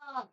Boom.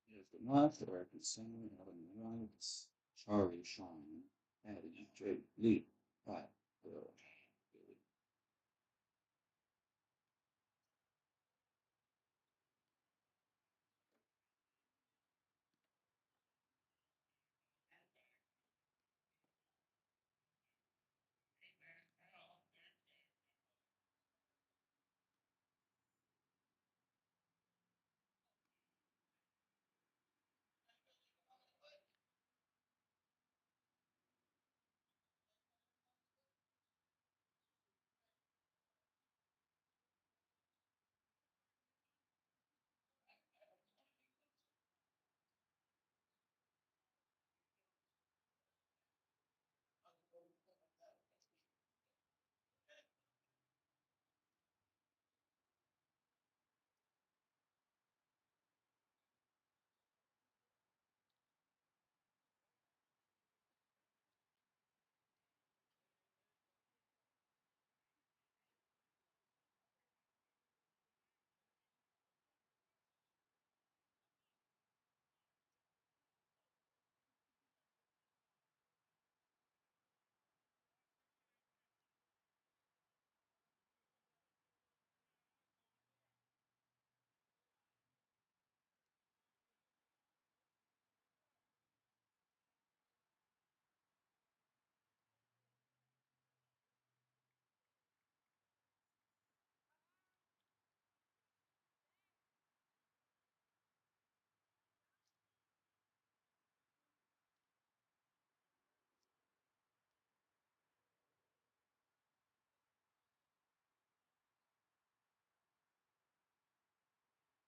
Here's the left, American Singer, Ellen Rights, Charlie Shine, Eddie J. Lee, Pat, Bill.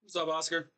What's up, Oscar?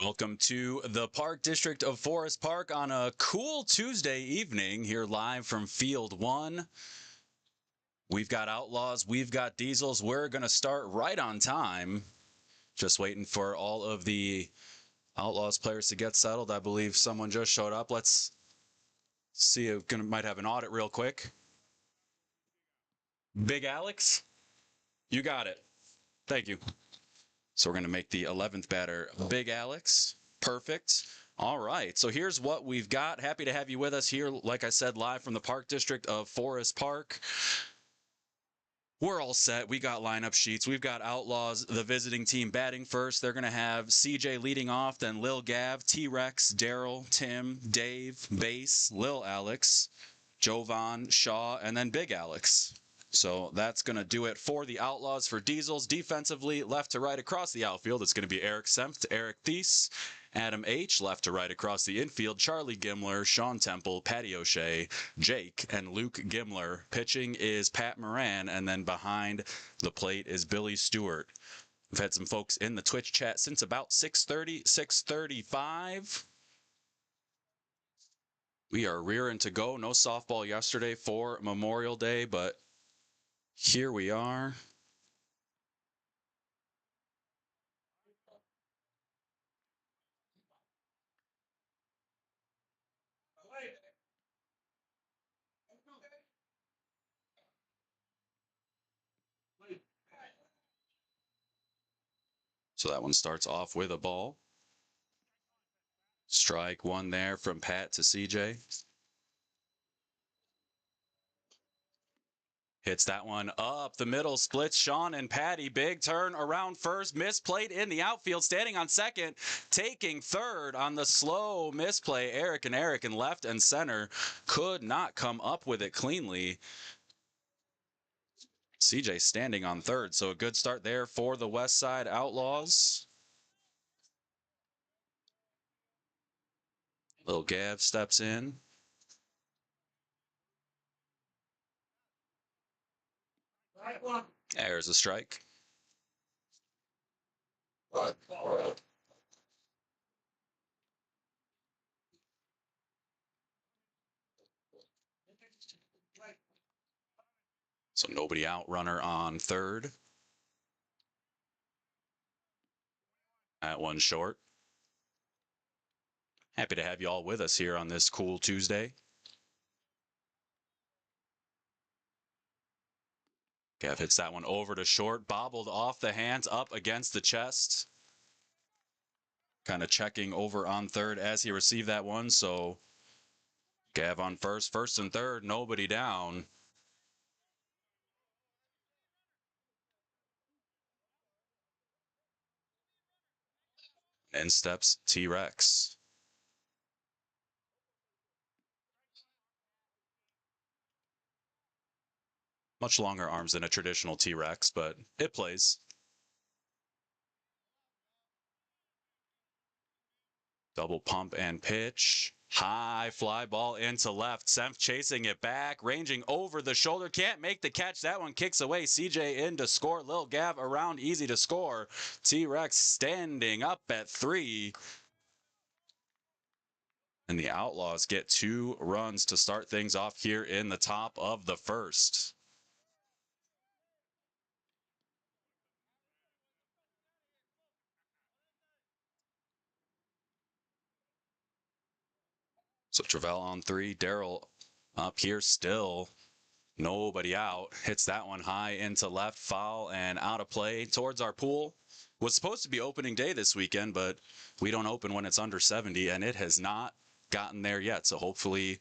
Welcome to the Park District of Forest Park on a cool Tuesday evening here live from Field 1. We've got Outlaws, we've got Diesels. We're going to start right on time. Just waiting for all of the Outlaws players to get settled. I believe someone just showed up. Let's see if might have an audit real quick. Big Alex, you got it. Thank you. So we're going to make the 11th batter Big Alex. Perfect. All right. So here's what we've got. Happy to have you with us here, like I said, live from the Park District of Forest Park. We're all set. We got lineup sheets. We've got Outlaws, the visiting team, batting first. They're going to have CJ leading off, then Lil Gav, T-Rex, Daryl, Tim, Dave, Bass, Lil Alex, Jovan, Shaw, and then Big Alex. So that's going to do it for the Outlaws. For Diesels, defensively, left to right across the outfield, it's going to be Eric Sempt, Eric Thies, Adam H. Left to right across the infield, Charlie Gimler, Sean Temple, Patty O'Shea, Jake, and Luke Gimler. Pitching is Pat Moran, and then behind the plate is Billy Stewart. We've had some folks in the Twitch chat since about 6:30, 6:35. We are rearing to go. No softball yesterday for Memorial Day, but here we are. So that one starts off with a ball. Strike one there from Pat to CJ. Hits that one up the middle, splits Sean and Patty. Big turn around first, misplayed in the outfield, standing on second, taking third on the slow misplay. Eric in left and center could not come up with it cleanly. CJ standing on third, so a good start there for the West Side Outlaws. Lil Gav steps in. There's a strike. So nobody out, runner on third. That one short. Happy to have you all with us here on this cool Tuesday. Gav hits that one over to short, bobbled off the hands, up against the chest. Kind of checking over on third as he received that one. So Gav on first and third, nobody down. In steps T-Rex. Much longer arms than a traditional T-Rex, but it plays. Double pump and pitch. High fly ball into left. Sempt chasing it back, ranging over the shoulder. Can't make the catch. That one kicks away. CJ in to score. Lil Gav around, easy to score. T-Rex standing up at 3. And the Outlaws get 2 runs to start things off here in the top of the first. So Travell on 3. Daryl up here still. Nobody out. Hits that one high into left, foul, and out of play towards our pool. Was supposed to be opening day this weekend, but we don't open when it's under 70, and it has not gotten there yet. So hopefully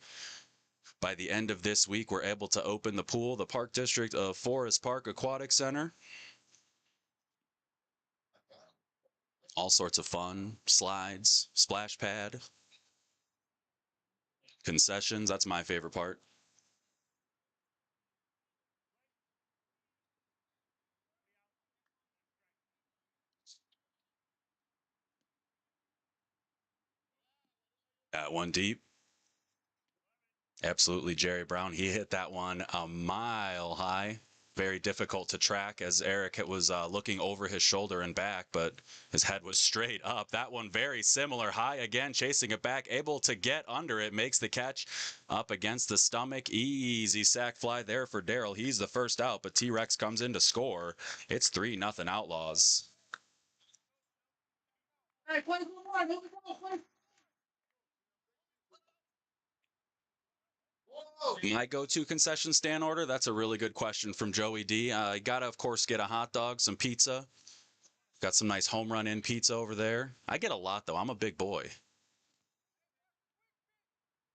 by the end of this week, we're able to open the pool, the Park District of Forest Park Aquatic Center. All sorts of fun, slides, splash pad, concessions. That's my favorite part. At one deep. Absolutely, Jerry Brown. He hit that one a mile high. Very difficult to track as Eric was looking over his shoulder and back, but his head was straight up. That one very similar. High again, chasing it back, able to get under it, makes the catch up against the stomach. Easy sack fly there for Daryl. He's the first out, but T-Rex comes in to score. It's 3-0 Outlaws. Hey, play one more. Here we go. Play. My go-to concession stand order? That's a really good question from Joey D. You gotta, of course, get a hot dog, some pizza. Got some nice home run in pizza over there. I get a lot, though. I'm a big boy.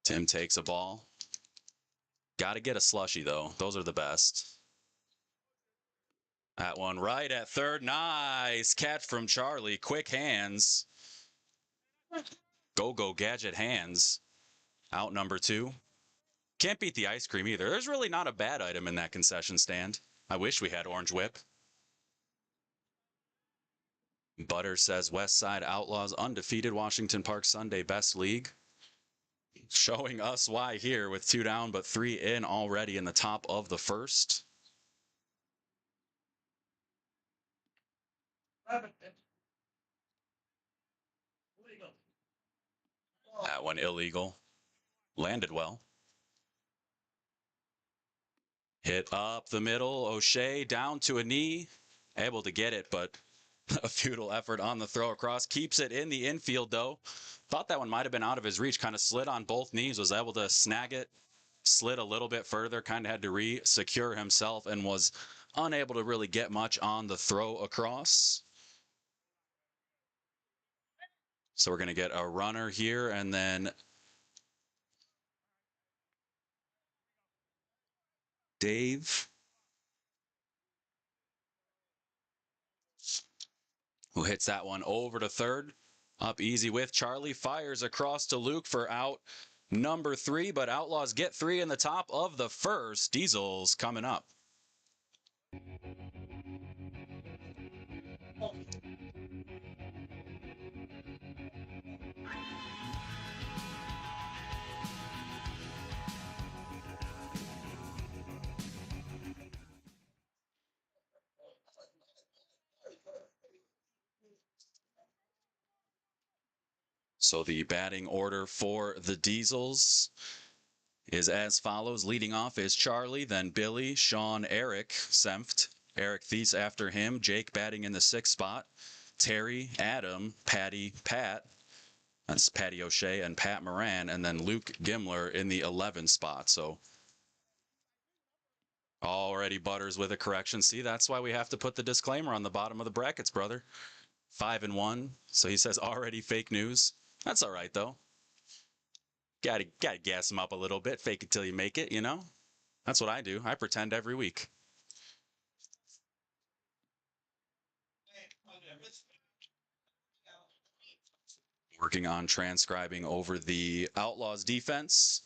Tim takes a ball. Gotta get a slushy, though. Those are the best. That one right at third. Nice catch from Charlie. Quick hands. Go gadget hands. Out number 2. Can't beat the ice cream either. There's really not a bad item in that concession stand. I wish we had Orange Whip. Butter says West Side Outlaws undefeated. Washington Park Sunday best league. Showing us why here with 2 down but 3 in already in the top of the first. That one illegal. Landed well. Hit up the middle. O'Shea down to a knee. Able to get it, but a futile effort on the throw across. Keeps it in the infield, though. Thought that one might have been out of his reach. Kind of slid on both knees. Was able to snag it. Slid a little bit further. Kind of had to re-secure himself and was unable to really get much on the throw across. So we're going to get a runner here, and then Dave, who hits that one over to third. Up easy with Charlie. Fires across to Luke for out number 3, but Outlaws get 3 in the top of the first. Diesel's coming up. So the batting order for the Diesels is as follows. Leading off is Charlie, then Billy, Sean, Eric Senft. Eric Thies after him. Jake batting in the 6th spot. Terry, Adam, Patty, Pat. That's Patty O'Shea and Pat Moran. And then Luke Gimler in the 11th spot. So already Butters with a correction. See, that's why we have to put the disclaimer on the bottom of the brackets, brother. 5-1. So he says already fake news. That's all right, though. Gotta gas him up a little bit. Fake it till you make it, you know? That's what I do. I pretend every week. Working on transcribing over the Outlaws defense.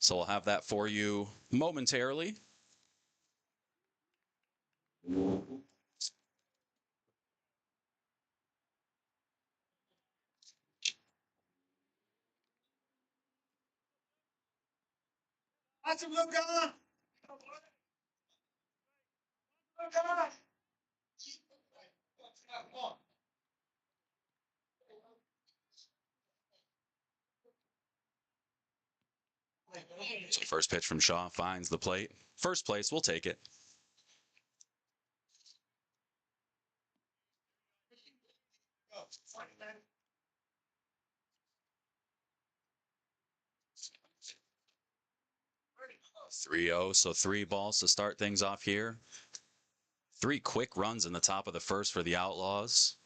So we'll have that for you momentarily. So first pitch from Shaw finds the plate. First place, we'll take it. 3-0, so 3 balls to start things off here. 3 quick runs in the top of the first for the Outlaws.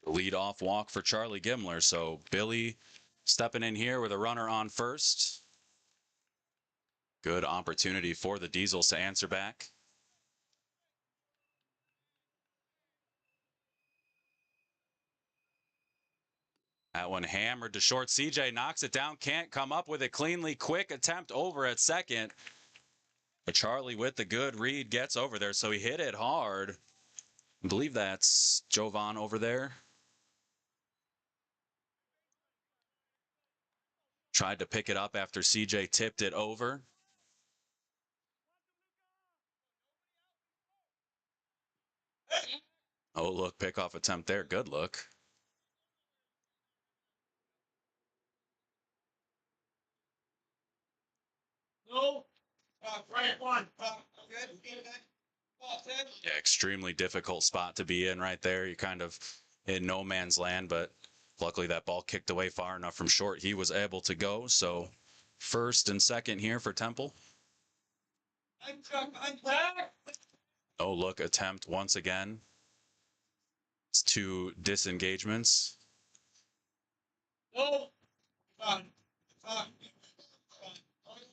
Lead-off walk for Charlie Gimler, so Billy stepping in here with a runner on first. Good opportunity for the Diesels to answer back. That one hammered to short. CJ knocks it down, can't come up with it cleanly. Quick attempt over at second. But Charlie with the good read gets over there, so he hit it hard. I believe that's Jovan over there. Tried to pick it up after CJ tipped it over. Oh, look, pickoff attempt there. Good look. No. Right one. Yeah, extremely difficult spot to be in right there. You're kind of in no man's land, but luckily that ball kicked away far enough from short. He was able to go. So first and second here for Temple. I'm back. Oh, look, attempt once again. It's 2 disengagements. No.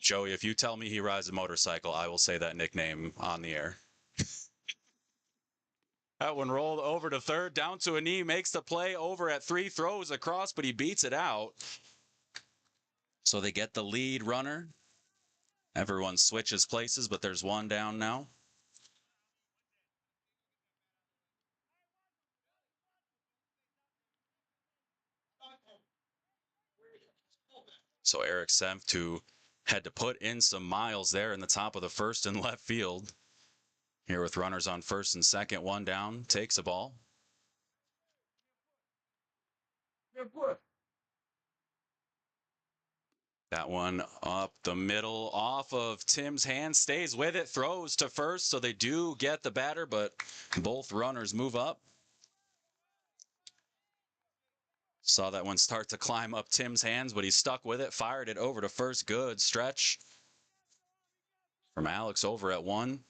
Joey, if you tell me he rides a motorcycle, I will say that nickname on the air. That one rolled over to third, down to a knee, makes the play over at 3, throws across, but he beats it out. So they get the lead runner. Everyone switches places, but there's one down now. So Eric Senft, who had to put in some miles there in the top of the first and left field. Here with runners on first and second, one down, takes a ball. That one up the middle, off of Tim's hand, stays with it, throws to first, so they do get the batter, but both runners move up. Saw that one start to climb up Tim's hands, but he stuck with it, fired it over to first. Good stretch from Alex over at 1.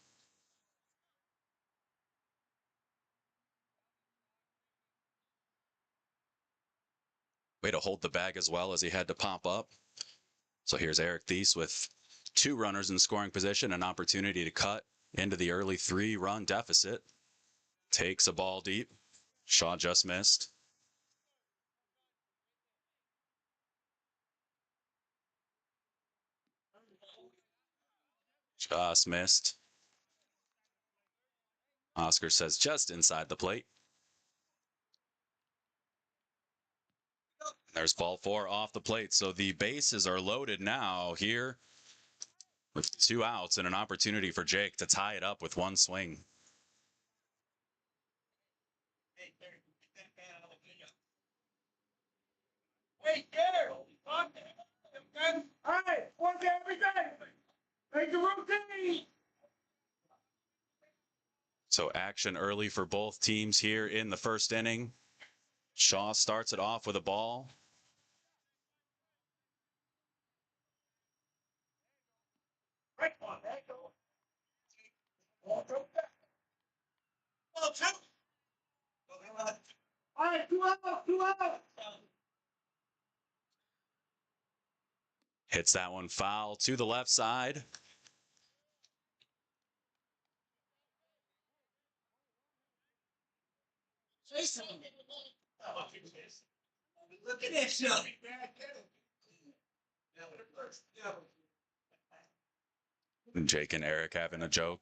Way to hold the bag as well as he had to pop up. So here's Eric Thies with 2 runners in scoring position, an opportunity to cut into the early 3-run deficit. Takes a ball deep. Shaw just missed. Just missed. Oscar says just inside the plate. There's ball 4 off the plate. So the bases are loaded now here with 2 outs and an opportunity for Jake to tie it up with 1 swing. Hey, Gary. All right, work everything. Make the routine. So action early for both teams here in the first inning. Shaw starts it off with a ball. Right one. There you go. All right, 2 out, 2 out. Hits that one foul to the left side. Look at this shit. Jake and Eric having a joke.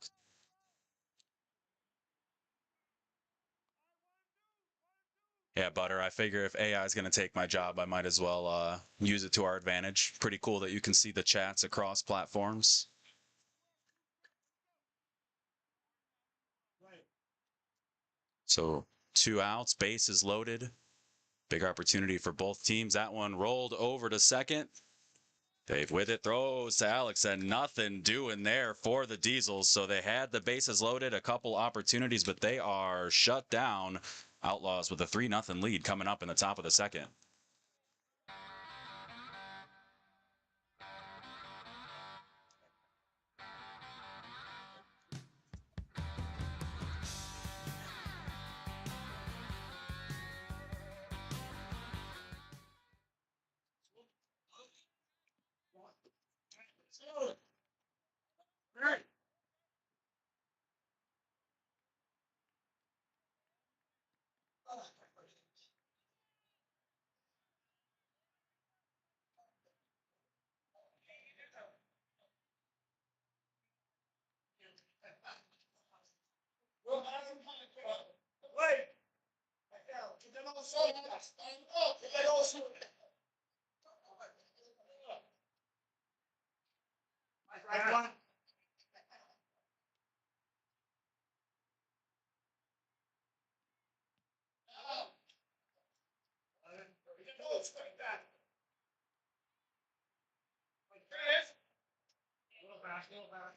Yeah, Butter, I figure if AI is going to take my job, I might as well use it to our advantage. Pretty cool that you can see the chats across platforms. So 2 outs, bases loaded. Big opportunity for both teams. That one rolled over to second. Dave with it, throws to Alex, and nothing doing there for the Diesels. So they had the bases loaded, a couple opportunities, but they are shut down. Outlaws with a 3-0 lead coming up in the top of the second.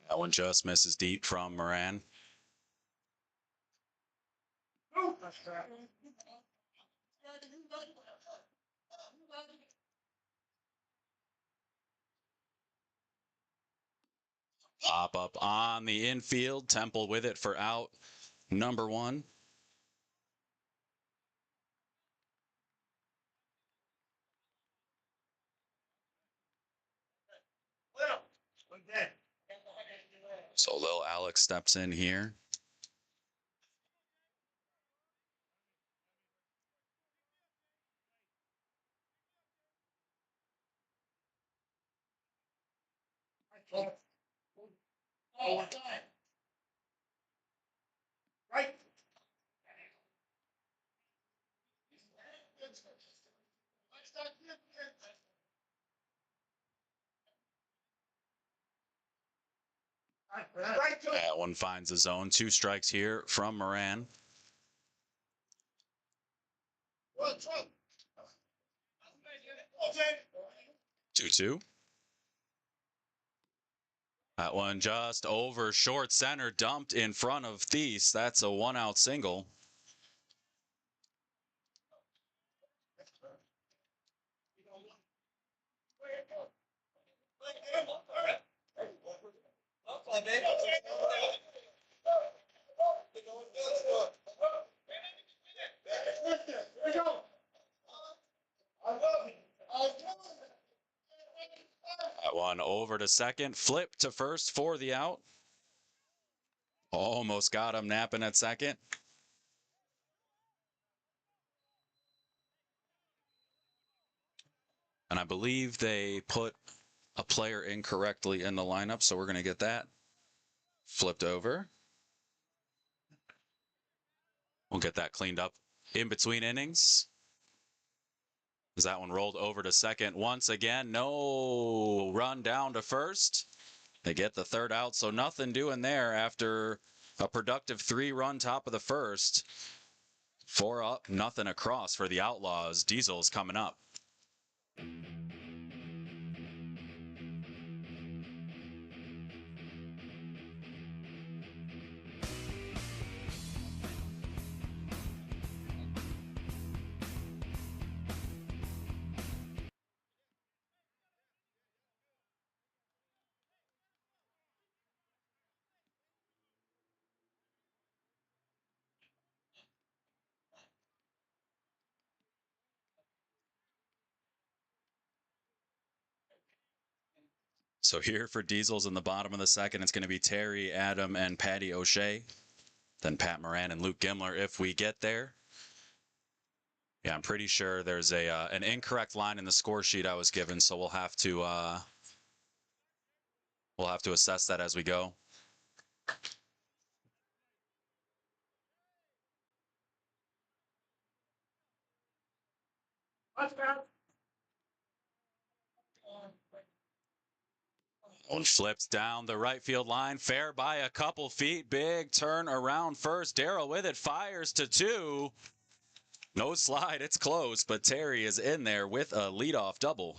That one just misses deep from Moran. Pop up on the infield. Temple with it for out number one. So little Alex steps in here. Right. That one finds the zone. 2 strikes here from Moran. 2-2. That one just over short center, dumped in front of Thies. That's a 1-out single. That one over to second, flip to first for the out. Almost got him napping at second. And I believe they put a player incorrectly in the lineup, so we're going to get that flipped over. We'll get that cleaned up in between innings. As that one rolled over to second once again. No run down to first. They get the third out, so nothing doing there after a productive 3-run top of the first. 4 up, nothing across for the Outlaws. Diesel's coming up. So here for Diesels in the bottom of the second, it's going to be Terry, Adam, and Patty O'Shea. Then Pat Moran and Luke Gimler if we get there. Yeah, I'm pretty sure there's an incorrect line in the score sheet I was given, so we'll have to assess that as we go. One flips down the right field line, fair by a couple feet. Big turn around first. Darrell with it, fires to 2. No slide, it's close, but Terry is in there with a leadoff double.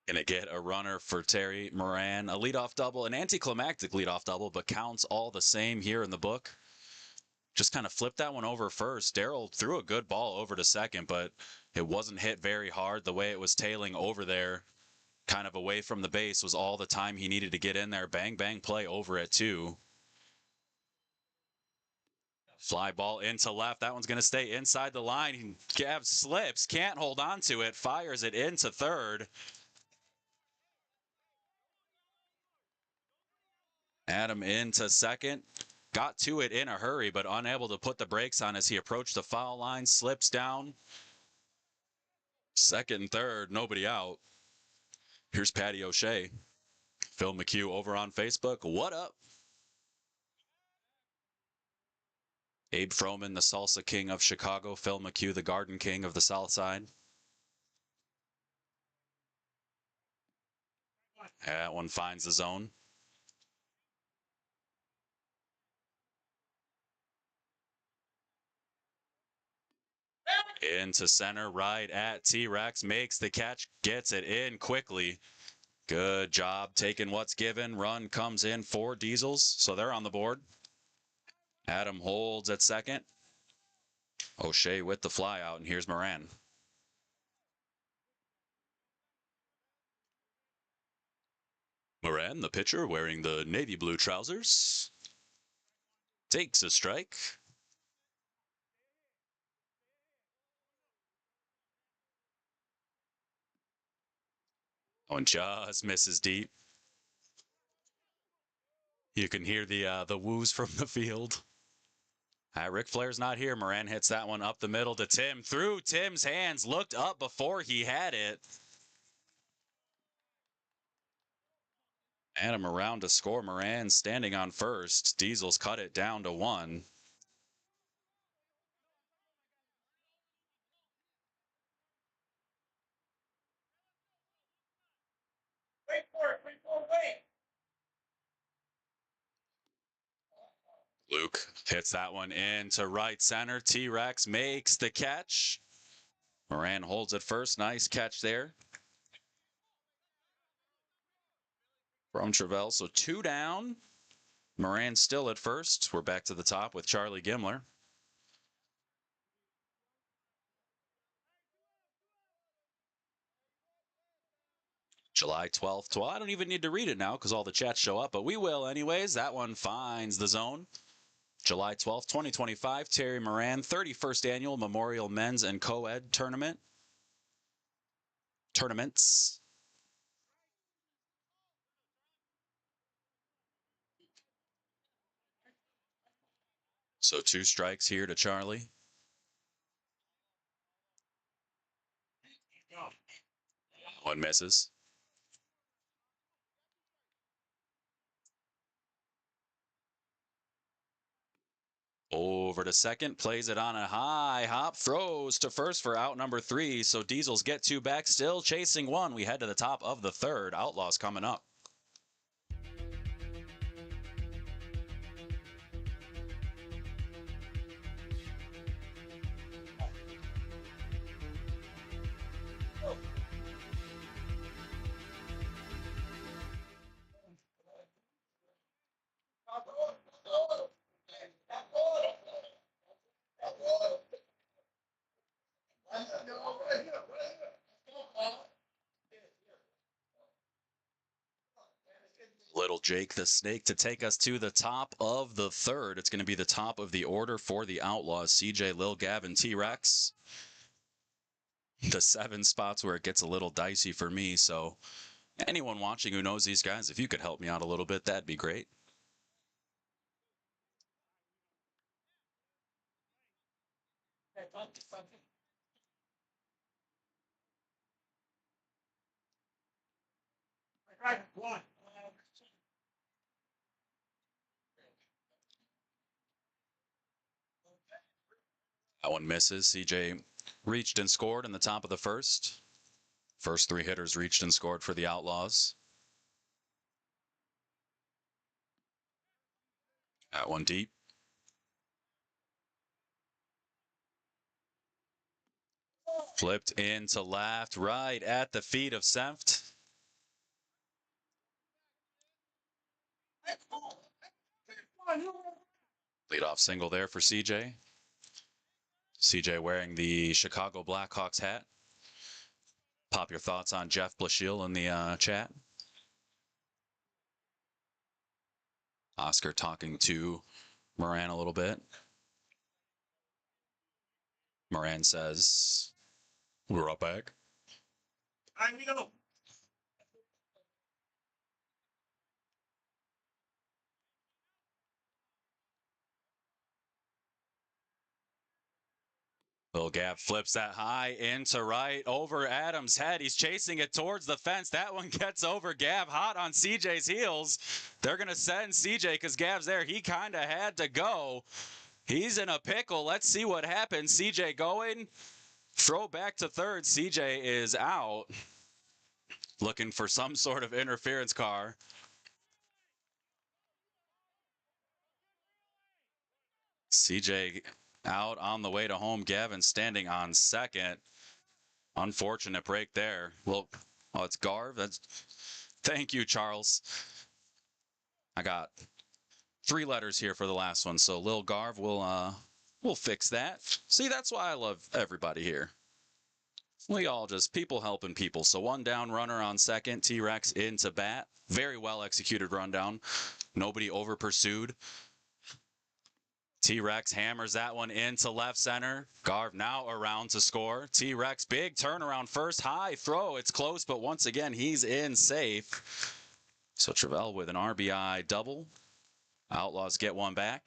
Gonna get a runner for Terry Moran. A leadoff double, an anticlimactic leadoff double, but counts all the same here in the book. Just kind of flipped that one over first. Darrell threw a good ball over to second, but it wasn't hit very hard. The way it was tailing over there, kind of away from the base, was all the time he needed to get in there. Bang, bang play over at 2. Fly ball into left. That one's going to stay inside the line. Gav slips, can't hold on to it, fires it into third. Adam into second. Got to it in a hurry, but unable to put the brakes on as he approached the foul line. Slips down. Second and third, nobody out. Here's Patty O'Shea. Phil McHugh over on Facebook. What up? Abe Froman, the salsa king of Chicago. Phil McHugh, the garden king of the South Side. That one finds the zone. Into center, right at T-Rex. Makes the catch, gets it in quickly. Good job taking what's given. Run comes in for Diesels, so they're on the board. Adam holds at second. O'Shea with the fly out, and here's Moran. Moran, the pitcher, wearing the navy blue trousers, takes a strike. Oh, and just misses deep. You can hear the woos from the field. Ric Flair's not here. Moran hits that one up the middle to Tim. Through Tim's hands. Looked up before he had it. Adam around to score. Moran standing on first. Diesels cut it down to 1. Wait for it. Wait for it. Wait. Luke hits that one into right center. T-Rex makes the catch. Moran holds it first. Nice catch there from Travell. So 2 down. Moran still at first. We're back to the top with Charlie Gimler. July 12th. Well, I don't even need to read it now because all the chats show up, but we will anyways. That one finds the zone. July 12th, 2025, Terry Moran, 31st Annual Memorial Men's and Co-Ed Tournament. Tournaments. So 2 strikes here to Charlie. One misses. Over to second, plays it on a high hop, throws to first for out number 3. So Diesels get 2 back, still chasing 1. We head to the top of the 3rd. Outlaws coming up. Little Jake the Snake to take us to the top of the 3rd. It's going to be the top of the order for the Outlaws. CJ, Lil Gavin, T-Rex. The 7 spots where it gets a little dicey for me. So anyone watching who knows these guys, if you could help me out a little bit, that'd be great. Right. One. That one misses. CJ reached and scored in the top of the 1st. First 3 hitters reached and scored for the Outlaws. That one deep. Flipped into left, right at the feet of Senft. Leadoff single there for CJ. CJ wearing the Chicago Blackhawks hat. Pop your thoughts on Jeff Blashill in the chat. Oscar talking to Moran a little bit. Moran says, "We're up back." Time to go. Lil Gav flips that high into right over Adams' head. He's chasing it towards the fence. That one gets over. Gav hot on CJ's heels. They're going to send CJ because Gav's there. He kind of had to go. He's in a pickle. Let's see what happens. CJ going. Throw back to third. CJ is out. Looking for some sort of interference car. CJ out on the way to home. Gavin standing on second. Unfortunate break there. Well, oh, it's Garv. That's thank you, Charles. I got 3 letters here for the last one, so Lil Garv will fix that. See, that's why I love everybody here. We all just people helping people. So 1 down, runner on second. T-Rex into bat. Very well executed rundown. Nobody over pursued. T-Rex hammers that one into left center. Garv now around to score. T-Rex big turnaround first. High throw. It's close, but once again, he's in safe. So Travell with an RBI double. Outlaws get 1 back.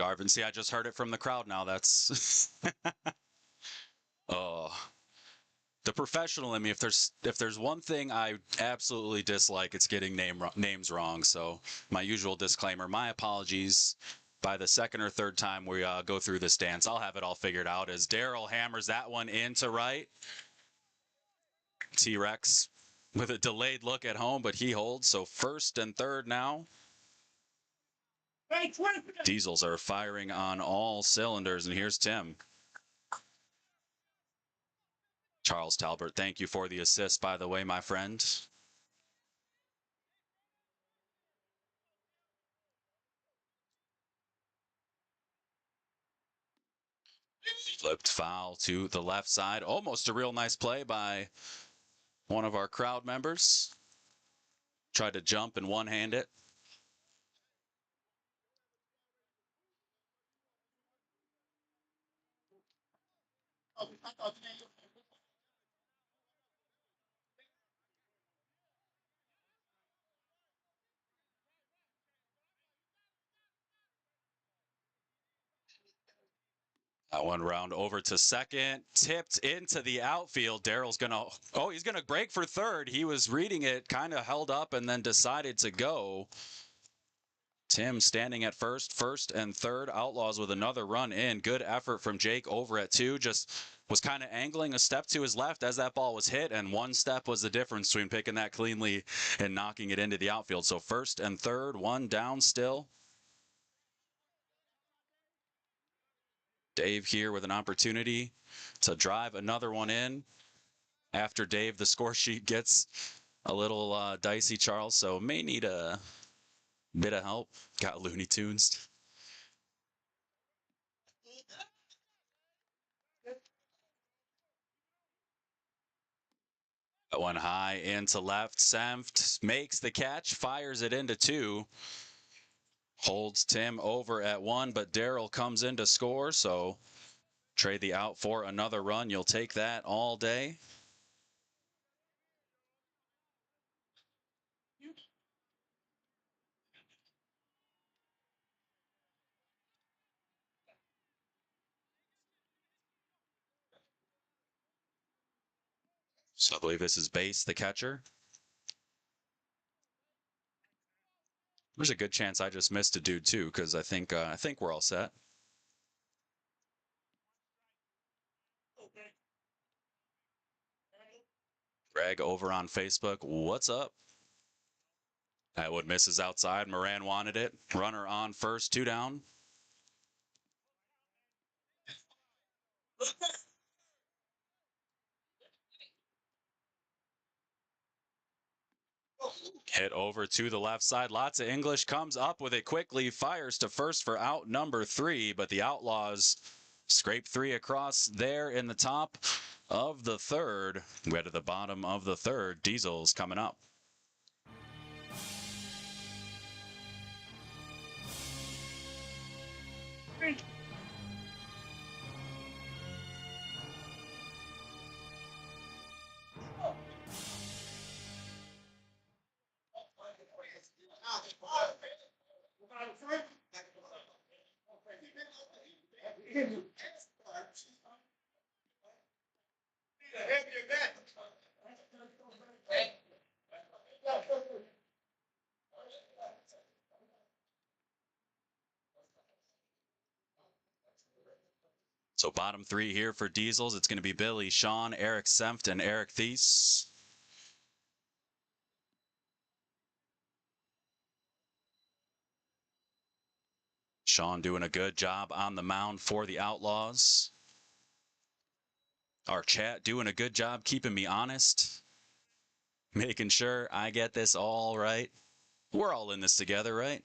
Garvin, see, I just heard it from the crowd now. That's oh, the professional in me. If there's one thing I absolutely dislike, it's getting names wrong. So my usual disclaimer, my apologies. By the second or third time we go through this dance, I'll have it all figured out. As Daryl hammers that one into right. T-Rex with a delayed look at home, but he holds. So first and third now. Diesels are firing on all cylinders, and here's Tim. Charles Talbert, thank you for the assist, by the way, my friend. Flipped foul to the left side. Almost a real nice play by one of our crowd members. Tried to jump and one-hand it. That one round over to second, tipped into the outfield. Daryl's he's gonna break for third. He was reading it, kind of held up, and then decided to go. Tim standing at first and third. Outlaws with another run in. Good effort from Jake over at 2. Just was kind of angling a step to his left as that ball was hit, and 1 step was the difference between picking that cleanly and knocking it into the outfield. So first and third, 1 down still. Dave here with an opportunity to drive another one in. After Dave, the score sheet gets a little dicey, Charles, so may need a bit of help. Got Looney Tunes. That one high into left. Senft makes the catch, fires it into 2. Holds Tim over at 1, but Daryl comes in to score, so trade the out for another run. You'll take that all day. So I believe this is Base, the catcher. There's a good chance I just missed a dude too, because I think we're all set. Greg over on Facebook, what's up? Atwood misses outside. Moran wanted it. Runner on first, 2 down. Hit over to the left side. Lots of English. Comes up with it quickly. Fires to first for out number 3. But the Outlaws scrape 3 across there in the top of the third. We're to the bottom of the third. Diesel's coming up. So bottom three here for Diesels. It's going to be Billy, Sean, Eric Senft, and Eric Thies. Sean doing a good job on the mound for the Outlaws. Our chat doing a good job keeping me honest, making sure I get this all right. We're all in this together, right?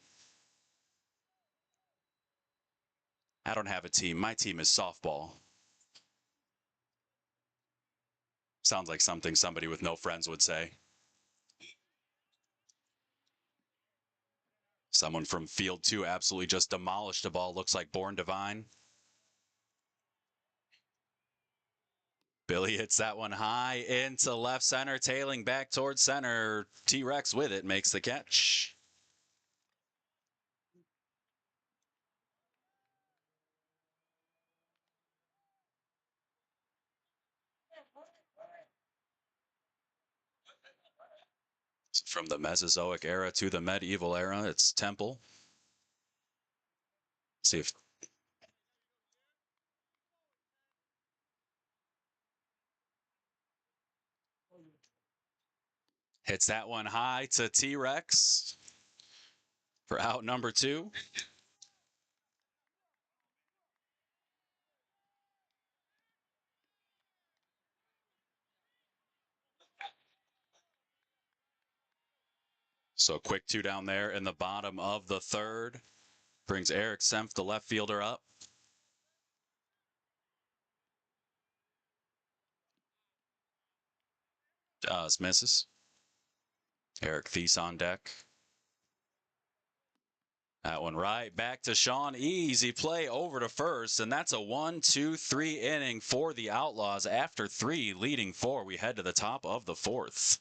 I don't have a team. My team is softball. Sounds like something somebody with no friends would say. Someone from field 2 absolutely just demolished a ball. Looks like Born Divine. Billy hits that one high into left center, tailing back towards center. T-Rex with it makes the catch. From the Mesozoic era to the medieval era, it's Temple. See if hits that one high to T-Rex for out number 2. So quick 2 down there in the bottom of the 3rd. Brings Eric Senft, the left fielder, up. Misses. Eric Thies on deck. That one right back to Sean. Easy play over to first, and that's a 1-2-3 inning for the Outlaws. After 3, leading 4, we head to the top of the 4th.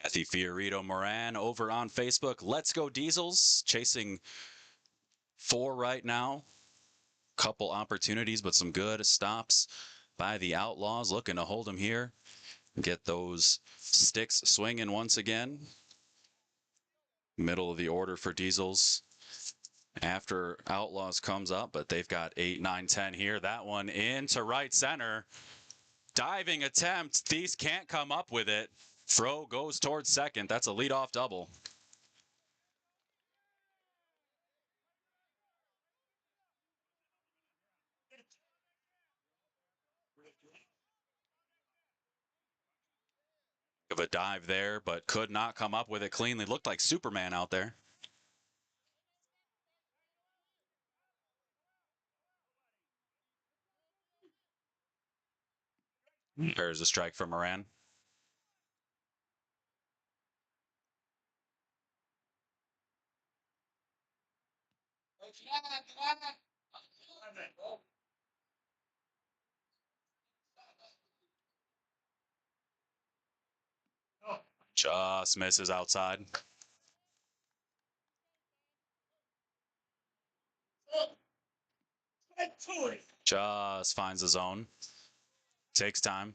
Kathy Fiorito Moran over on Facebook. Let's go Diesels. Chasing 4 right now. Couple opportunities, but some good stops by the Outlaws. Looking to hold them here. Get those sticks swinging once again. Middle of the order for Diesels. After Outlaws comes up, but they've got 8, 9, 10 here. That one into right center. Diving attempt. These can't come up with it. Throw goes towards second. That's a leadoff double. Of a dive there, but could not come up with it cleanly. Looked like Superman out there. There's a strike from Moran. Just misses outside. Just finds the zone. Takes time.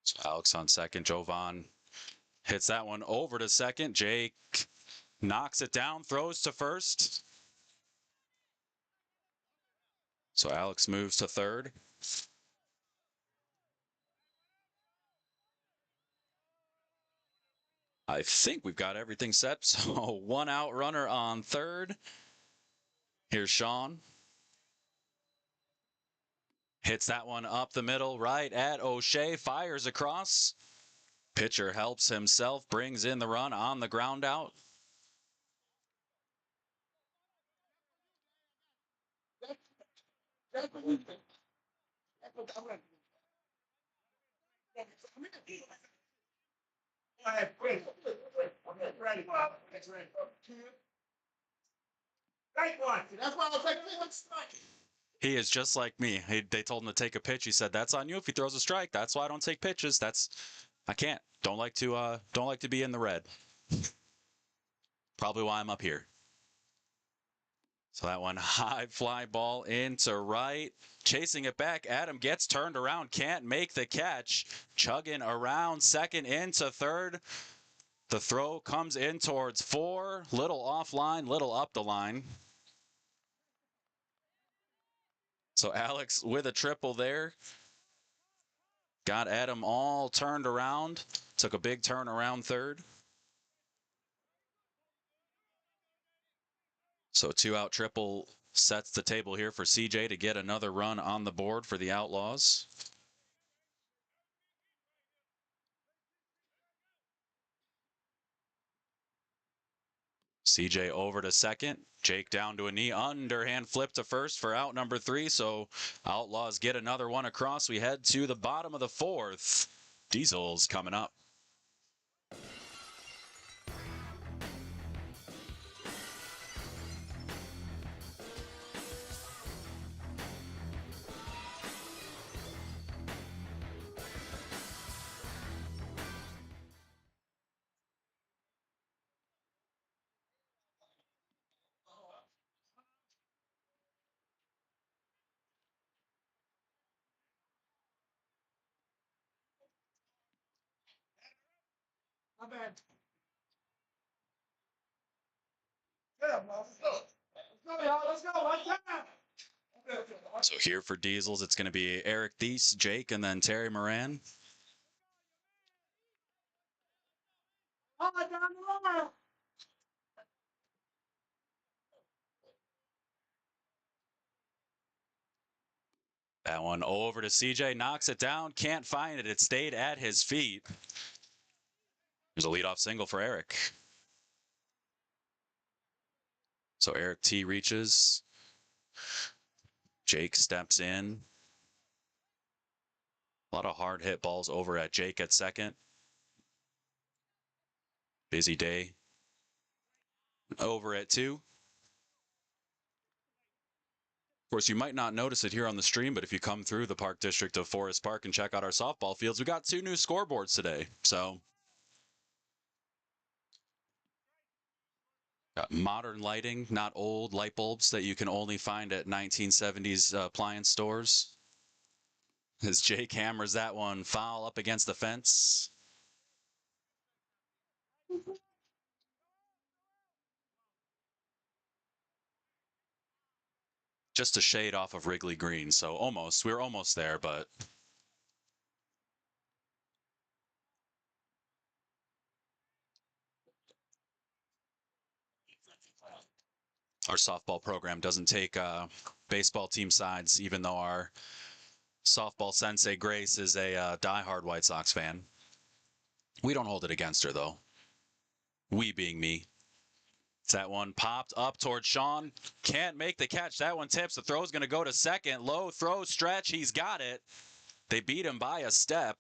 So Alex on second. Jovan hits that one over to second. Jake knocks it down, throws to first. So Alex moves to third. I think we've got everything set. So 1 out runner on third. Here's Sean. Hits that one up the middle, right at O'Shea. Fires across. Pitcher helps himself, brings in the run on the ground out. That's why I was like, He is just like me. They told him to take a pitch. He said, "That's on you if he throws a strike. That's why I don't take pitches. I can't. Don't like to be in the red. Probably why I'm up here." So that one high fly ball into right. Chasing it back. Adam gets turned around. Can't make the catch. Chugging around second into third. The throw comes in towards 4. Little offline, little up the line. So Alex with a triple there. Got Adam all turned around. Took a big turn around third. So 2-out triple sets the table here for CJ to get another run on the board for the Outlaws. CJ over to second. Jake down to a knee. Underhand flip to first for out number 3. So Outlaws get another one across. We head to the bottom of the 4th. Diesel's coming up. my bad. Yeah, let's go. Let's go, y'all. Let's go. One time. So here for Diesels, it's going to be Eric Thies, Jake, and then Terry Moran. Oh, down the line. That one over to CJ, knocks it down, can't find it. It stayed at his feet. There's a leadoff single for Eric. So Eric T reaches. Jake steps in. A lot of hard hit balls over at Jake at second. Busy day. Over at 2. Of course, you might not notice it here on the stream, but if you come through the Park District of Forest Park and check out our softball fields, we got 2 new scoreboards today. So got modern lighting, not old light bulbs that you can only find at 1970s appliance stores. As Jake hammers that one foul up against the fence. Just a shade off of Wrigley Green, so almost. We were almost there, but our softball program doesn't take baseball team sides, even though our softball sensei Grace is a diehard White Sox fan. We don't hold it against her, though. We being me. That one popped up towards Sean. Can't make the catch. That one tips. The throw's going to go to second. Low throw stretch. He's got it. They beat him by a step.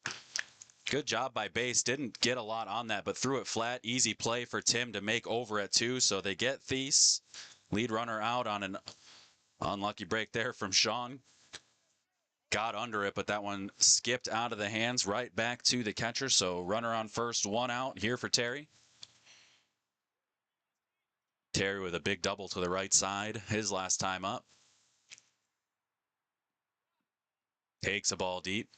Good job by base. Didn't get a lot on that, but threw it flat. Easy play for Tim to make over at 2. So they get Thies. Lead runner out on an unlucky break there from Sean. Got under it, but that one skipped out of the hands right back to the catcher. So runner on first, 1 out here for Terry. Terry with a big double to the right side, his last time up. Takes a ball deep.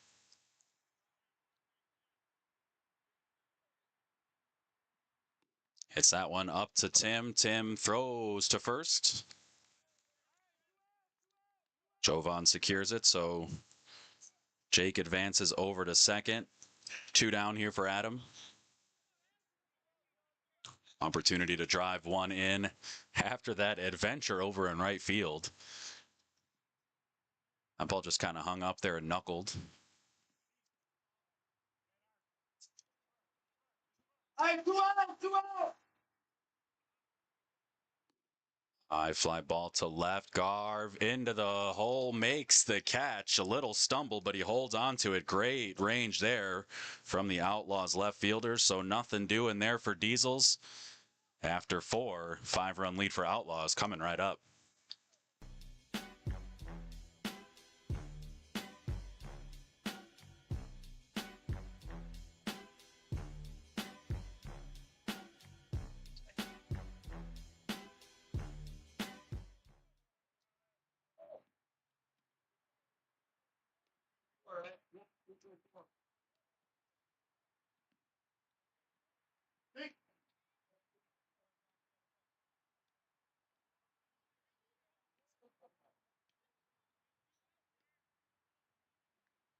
Hits that one up to Tim. Tim throws to first. Jovan secures it, so Jake advances over to second. 2 down here for Adam. Opportunity to drive one in after that adventure over in right field. That ball just kind of hung up there and knuckled. Hey, 2 out, 2 out. High fly ball to left. Garv into the hole, makes the catch. A little stumble, but he holds on to it. Great range there from the Outlaws left fielder. So nothing doing there for Diesels. After 4, 5-run lead for Outlaws coming right up.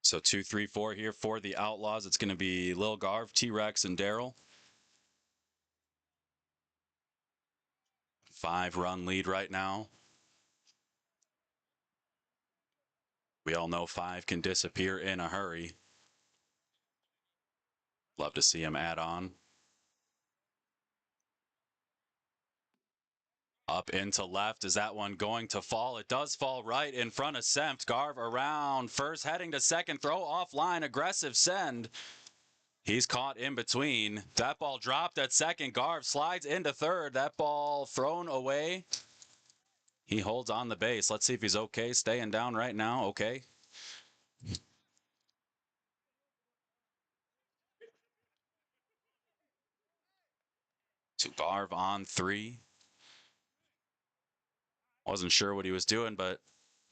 So 2, 3, 4 here for the Outlaws. It's going to be Lil Garv, T-Rex, and Daryl. 5-run lead right now. We all know 5 can disappear in a hurry. Love to see him add on. Up into left. Is that one going to fall? It does fall right in front of Sempt. Garv around first, heading to second. Throw offline. Aggressive send. He's caught in between. That ball dropped at second. Garv slides into third. That ball thrown away. He holds on the base. Let's see if he's okay. Staying down right now. Okay. So Garv on 3. Wasn't sure what he was doing, but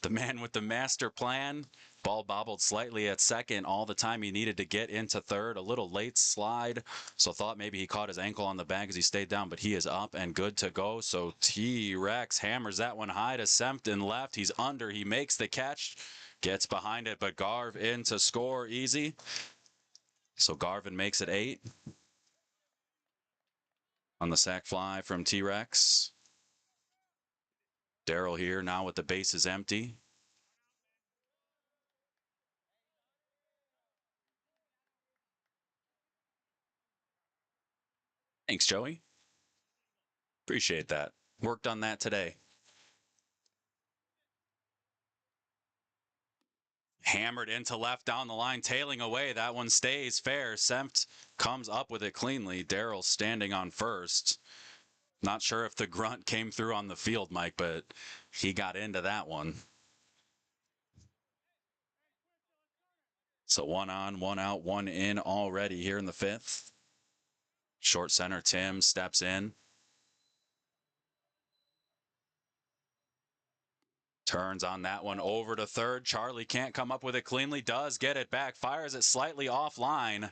the man with the master plan. Ball bobbled slightly at second all the time he needed to get into third. A little late slide, so thought maybe he caught his ankle on the bag as he stayed down, but he is up and good to go. So T-Rex hammers that one high to Sempton left. He's under. He makes the catch, gets behind it, but Garv in to score easy. So Garvin makes it 8 on the sac fly from T-Rex. Daryl here now with the bases empty. Thanks, Joey. Appreciate that. Worked on that today. Hammered into left down the line, tailing away. That one stays fair. Sempt comes up with it cleanly. Daryl standing on first. Not sure if the grunt came through on the field, Mike, but he got into that one. So 1 on, 1 out, 1 in already here in the 5th. Short center, Tim steps in. Turns on that one over to third. Charlie can't come up with it cleanly. Does get it back. Fires it slightly offline.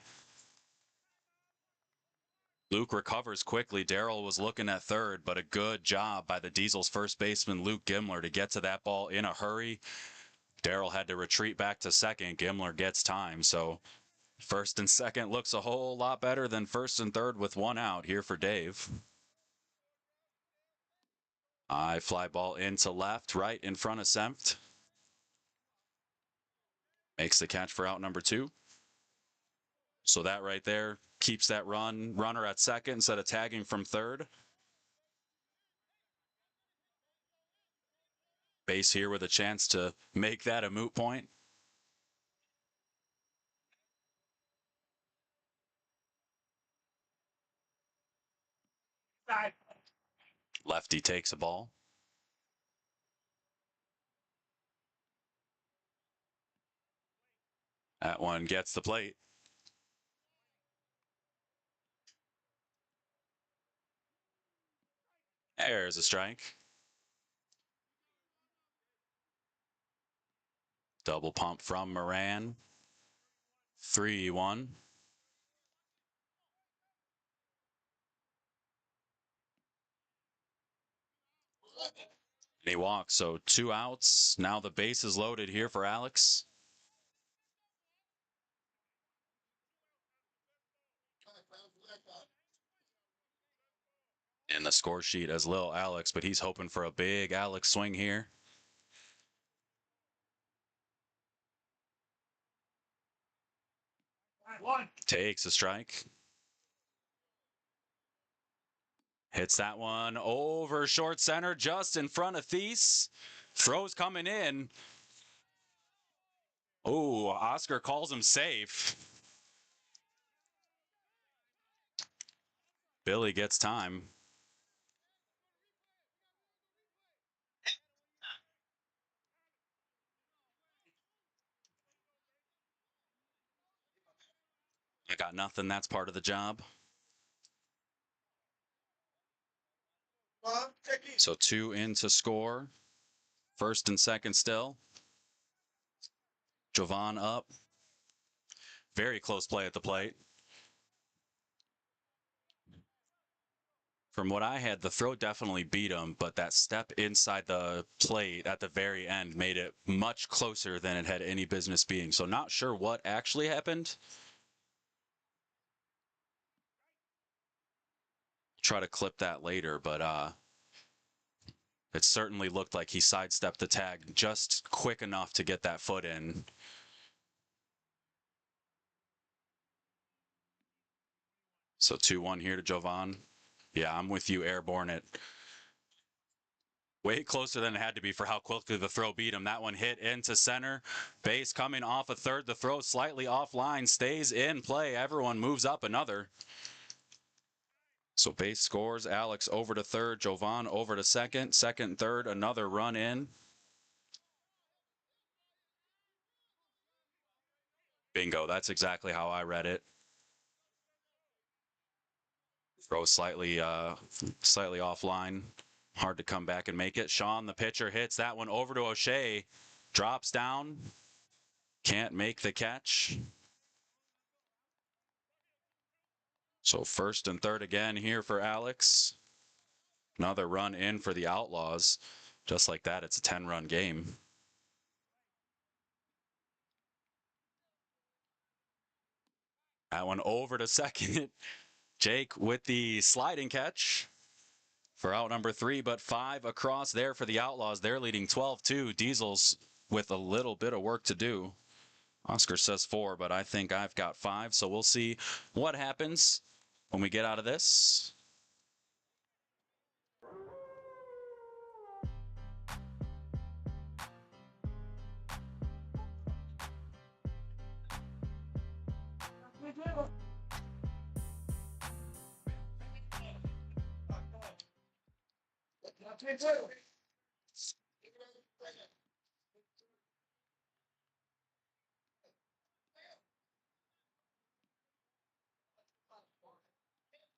Luke recovers quickly. Daryl was looking at third, but a good job by the Diesels first baseman, Luke Gimler, to get to that ball in a hurry. Daryl had to retreat back to second. Gimler gets time. So first and second looks a whole lot better than first and third with 1 out here for Dave. High fly ball into left, right in front of Sempt. Makes the catch for out number 2. So that right there keeps that runner at second instead of tagging from third. Base here with a chance to make that a moot point. Lefty takes a ball. That one gets the plate. There's a strike. Double pump from Moran. 3-1. And he walks, so 2 outs. Now the base is loaded here for Alex. In the score sheet as Lil Alex, but he's hoping for a big Alex swing here. Takes a strike. Hits that one over short center, just in front of Thies. Throws coming in. Oh, Oscar calls him safe. Billy gets time. I got nothing. That's part of the job. So 2 in to score. First and second still. Jovan up. Very close play at the plate. From what I had, the throw definitely beat him, but that step inside the plate at the very end made it much closer than it had any business being. So not sure what actually happened. Try to clip that later, but it certainly looked like he sidestepped the tag just quick enough to get that foot in. So 2-1 here to Jovan. Yeah, I'm with you, Airborne. It way closer than it had to be for how quickly the throw beat him. That one hit into center. Base coming off a third. The throw slightly offline, stays in play. Everyone moves up another. So base scores. Alex over to third. Jovan over to second. Second, third, another run in. Bingo. That's exactly how I read it. Throw slightly offline. Hard to come back and make it. Sean, the pitcher, hits that one over to O'Shea. Drops down. Can't make the catch. So first and third again here for Alex. Another run in for the Outlaws. Just like that, it's a 10-run game. That one over to second. Jake with the sliding catch for out number 3, but 5 across there for the Outlaws. They're leading 12-2. Diesels with a little bit of work to do. Oscar says 4, but I think I've got 5, so we'll see what happens when we get out of this.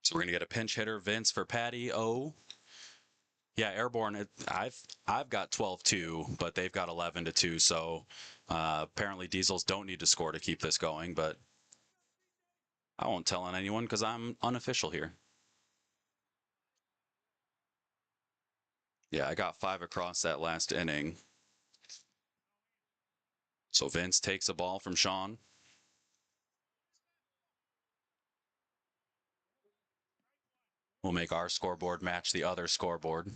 So we're gonna get a pinch hitter, Vince for Patty O. Yeah, Airborne. I've got 12-2, but they've got 11-2. So apparently Diesels don't need to score to keep this going. But I won't tell on anyone because I'm unofficial here. Yeah, I got 5 across that last inning. So Vince takes a ball from Sean. We'll make our scoreboard match the other scoreboard.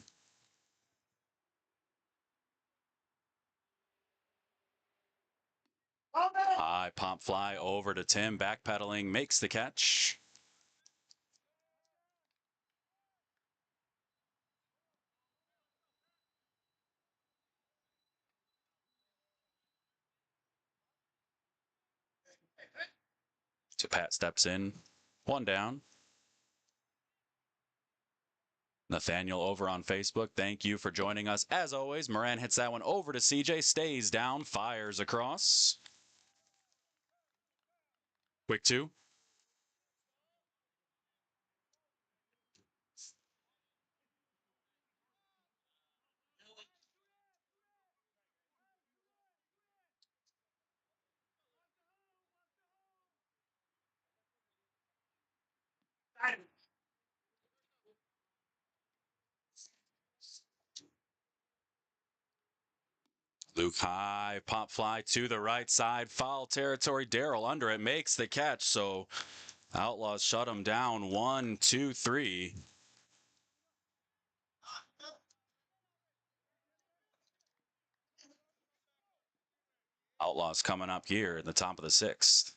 High pop fly over to Tim, backpedaling, makes the catch. So Pat steps in, 1 down. Nathaniel over on Facebook, thank you for joining us. As always, Moran hits that one over to CJ, stays down, fires across. Quick 2. Luke high, pop fly to the right side, foul territory. Darrell under it, makes the catch. So Outlaws shut him down. 1, 2, 3. Outlaws coming up here in the top of the 6th.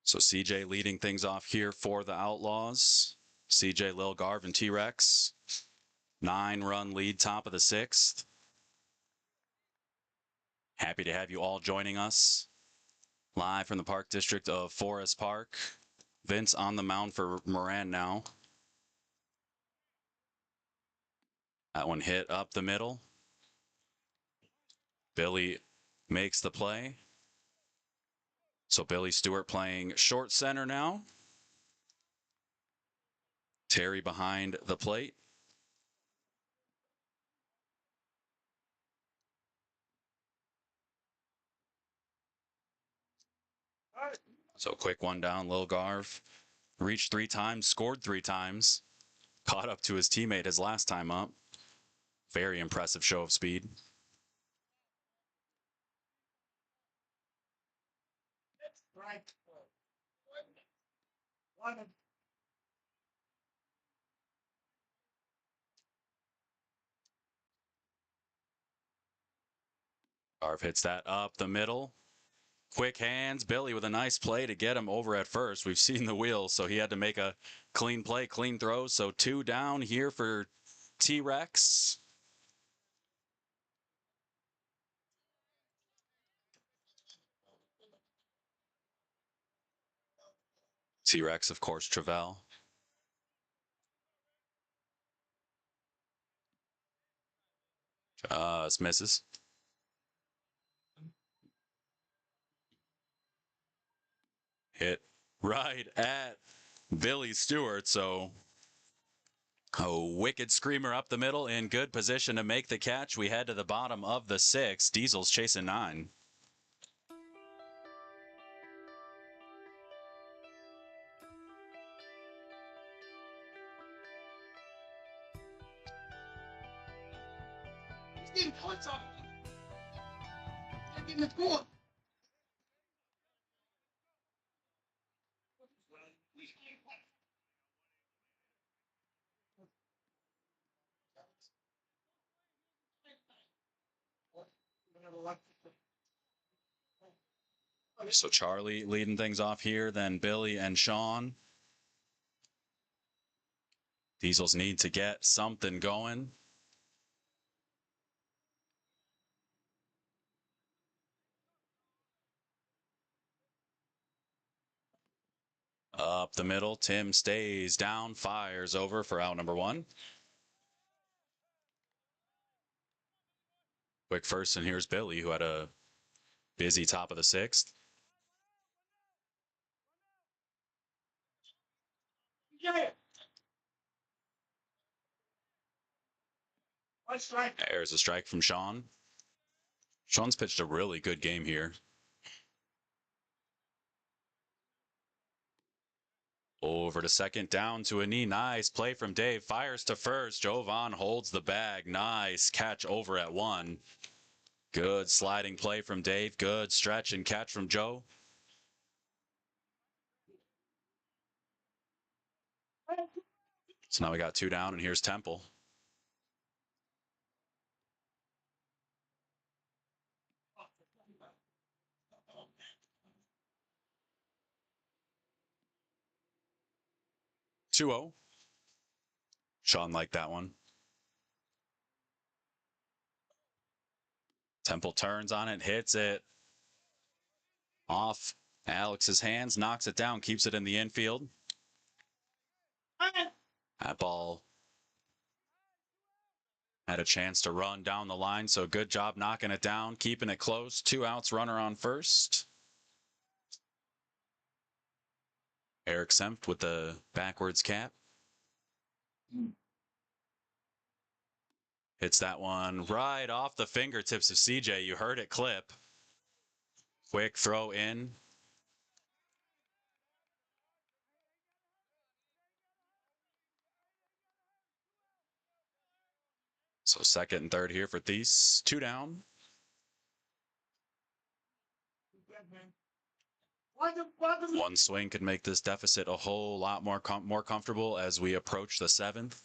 So CJ leading things off here for the Outlaws. CJ, Lil Garv, and T-Rex. 9-run lead, top of the 6th. Happy to have you all joining us live from the Park District of Forest Park. Vince on the mound for Moran now. That one hit up the middle. Billy makes the play. So Billy Stewart playing short center now. Terry behind the plate. So quick one down, Lil Garv. Reached 3 times, scored 3 times. Caught up to his teammate his last time up. Very impressive show of speed. Garv hits that up the middle. Quick hands. Billy with a nice play to get him over at first. We've seen the wheels, so he had to make a clean play, clean throw. So 2 down here for T-Rex. T-Rex, of course, Travell. This misses. Hit right at Billy Stewart. So a wicked screamer up the middle in good position to make the catch. We head to the bottom of the 6th. Diesel's chasing 9. So Charlie leading things off here, then Billy and Sean. Diesels need to get something going. Up the middle, Tim stays down, fires over for out number 1. Quick first, and here's Billy, who had a busy top of the 6th. There's a strike from Sean. Sean's pitched a really good game here. Over to second, down to a knee. Nice play from Dave. Fires to first. Jovan holds the bag. Nice catch over at 1. Good sliding play from Dave. Good stretch and catch from Joe. So now we got 2 down, and here's Temple. Two-0. Sean liked that one. Temple turns on it, hits it off Alex's hands, knocks it down, keeps it in the infield. That ball had a chance to run down the line, so good job knocking it down, keeping it close. 2 outs, runner on first. Eric Sempt with the backwards cap. Hits that one right off the fingertips of CJ. You heard it clip. Quick throw in. So second and third here for Thies. 2 down. One swing could make this deficit a whole lot more comfortable as we approach the seventh.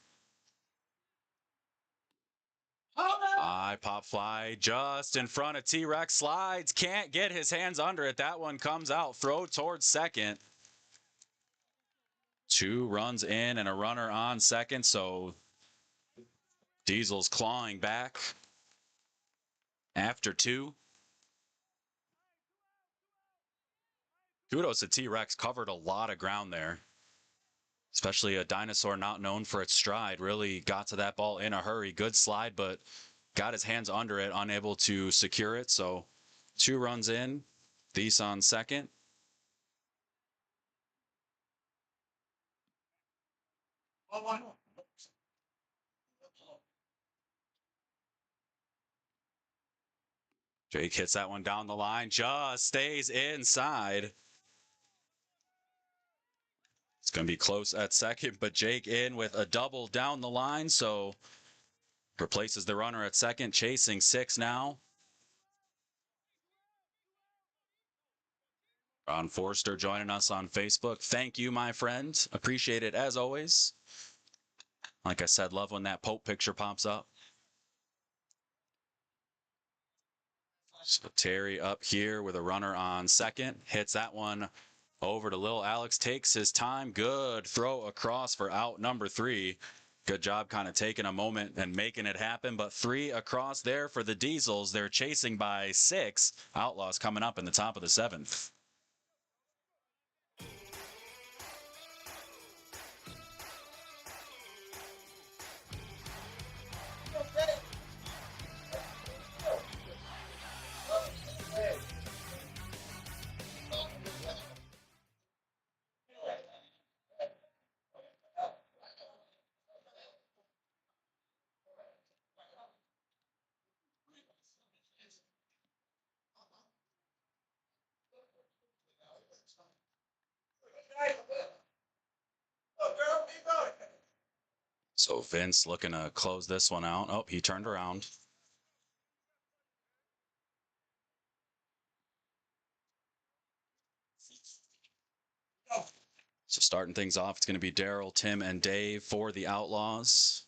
High pop fly just in front of T-Rex. Slides, can't get his hands under it. That one comes out. Throw towards second. 2 runs in and a runner on second. So Diesel's clawing back after 2. Kudos to T-Rex. Covered a lot of ground there. Especially a dinosaur not known for its stride. Really got to that ball in a hurry. Good slide, but got his hands under it, unable to secure it. So 2 runs in. Thies on second. Jake hits that one down the line. Just stays inside. It's going to be close at second, but Jake in with a double down the line. So replaces the runner at second, chasing 6 now. Ron Forster joining us on Facebook. Thank you, my friend. Appreciate it as always. Like I said, love when that Pope picture pops up. So Terry up here with a runner on second. Hits that one over to Lil Alex. Takes his time. Good throw across for out number 3. Good job kind of taking a moment and making it happen. But 3 across there for the Diesels. They're chasing by 6. Outlaws coming up in the top of the 7th. So Vince looking to close this one out. Oh, he turned around. So starting things off, it's going to be Daryl, Tim, and Dave for the Outlaws.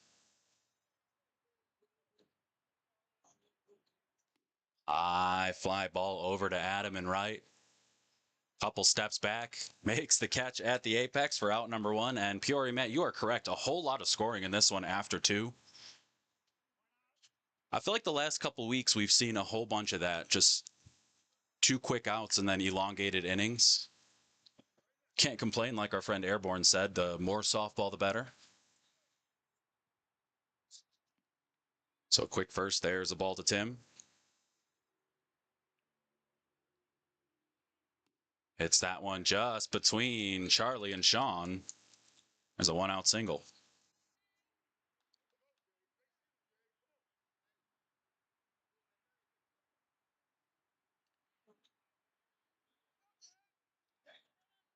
High fly ball over to Adam and right. Couple steps back, makes the catch at the apex for out number 1. And Peoria, Matt, you are correct. A whole lot of scoring in this one after 2. I feel like the last couple weeks we've seen a whole bunch of that. Just 2 quick outs and then elongated innings. Can't complain, like our friend Airborne said. The more softball, the better. So quick first, there's a ball to Tim. Hits that one just between Charlie and Sean. There's a 1-out single.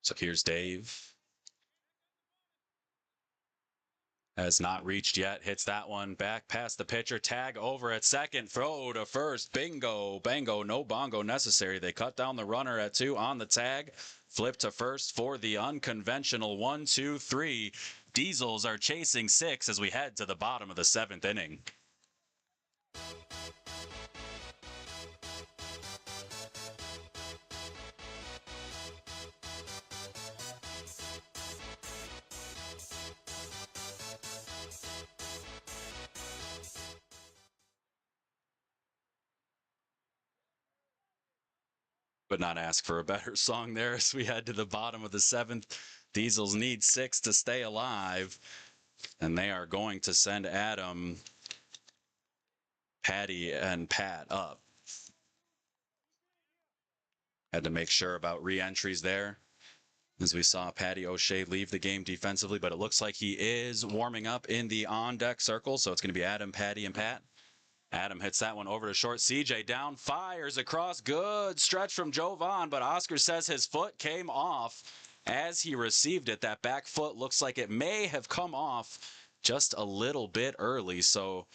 So here's Dave. Has not reached yet. Hits that one back past the pitcher. Tag over at second. Throw to first. Bingo. Bango. No bongo necessary. They cut down the runner at 2 on the tag. Flip to first for the unconventional 1-2-3. Diesels are chasing 6 as we head to the bottom of the 7th inning. But not ask for a better song there as we head to the bottom of the 7th. Diesels need 6 to stay alive, and they are going to send Adam, Patty, and Pat up. Had to make sure about re-entries there, as we saw Patty O'Shea leave the game defensively, but it looks like he is warming up in the on-deck circle, so it's going to be Adam, Patty, and Pat. Adam hits that one over to short. CJ down, fires across. Good stretch from Jovan, but Oscar says his foot came off as he received it. That back foot looks like it may have come off just a little bit early. So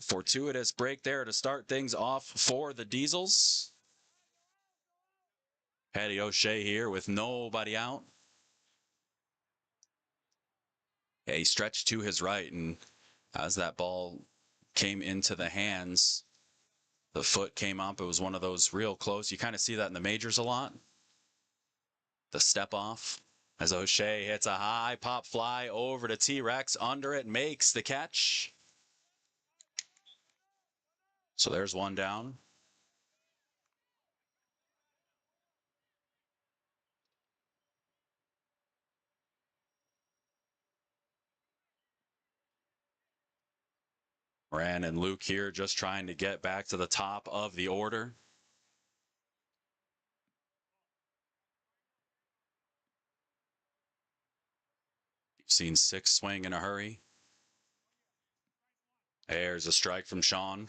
fortuitous break there to start things off for the Diesels. Patty O'Shea here with nobody out. Yeah, he stretched to his right, and as that ball came into the hands, the foot came up. It was one of those real close. You kind of see that in the majors a lot. The step off as O'Shea hits a high pop fly over to T-Rex. Under it, makes the catch. So there's one down. Moran and Luke here just trying to get back to the top of the order. You've seen 6 swing in a hurry. There's a strike from Sean.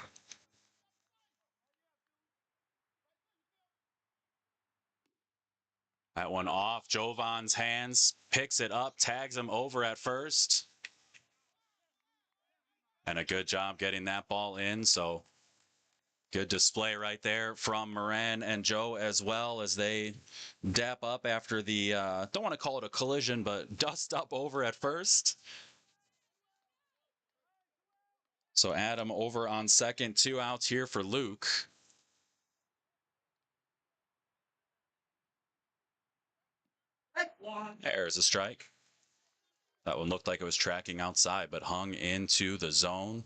That one off Jovan's hands, picks it up, tags him over at first. And a good job getting that ball in. So good display right there from Moran and Joe, as well as they dap up after the, don't want to call it a collision, but dust up over at first. So Adam over on second, 2 outs here for Luke. There's a strike. That one looked like it was tracking outside, but hung into the zone.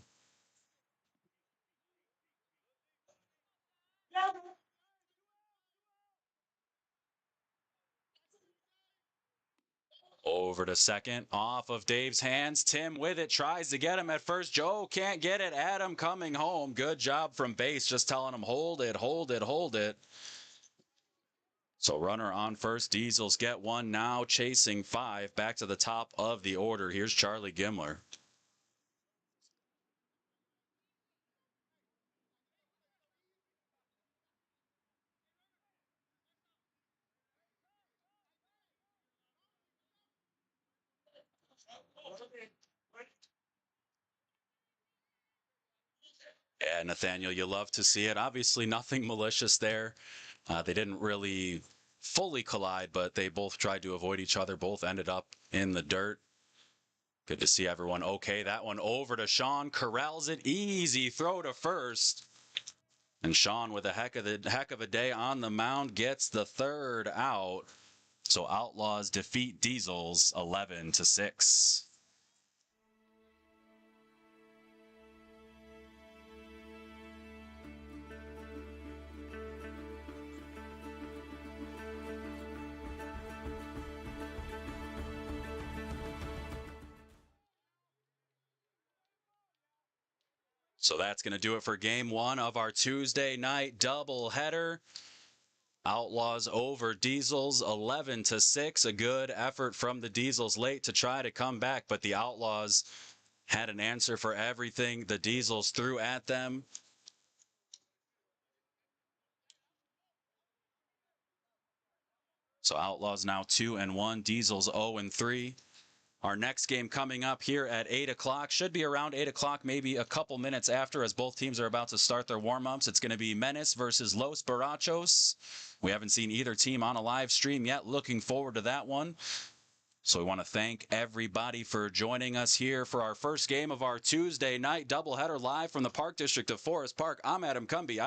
Over to second, off of Dave's hands. Tim with it, tries to get him at first. Joe can't get it. Adam coming home. Good job from base, just telling him, hold it, hold it, hold it. So runner on first. Diesels get one now, chasing 5. Back to the top of the order. Here's Charlie Gimler. Yeah, Nathaniel, you love to see it. Obviously, nothing malicious there. They didn't really fully collide, but they both tried to avoid each other. Both ended up in the dirt. Good to see everyone okay. That one over to Sean. Corrals it. Easy throw to first. And Sean, with a heck of a day on the mound, gets the 3rd out. So Outlaws defeat Diesels 11-6. So that's going to do it for game 1 of our Tuesday night doubleheader. Outlaws over Diesels 11-6. A good effort from the Diesels late to try to come back, but the Outlaws had an answer for everything the Diesels threw at them. So Outlaws now 2-1, Diesels 0-3. Our next game coming up here at 8 o'clock. Should be around 8 o'clock, maybe a couple minutes after, as both teams are about to start their warm-ups. It's going to be Menace versus Los Barachos. We haven't seen either team on a live stream yet. Looking forward to that one. So we want to thank everybody for joining us here for our first game of our Tuesday night doubleheader live from the Park District of Forest Park. I'm Adam Cumby.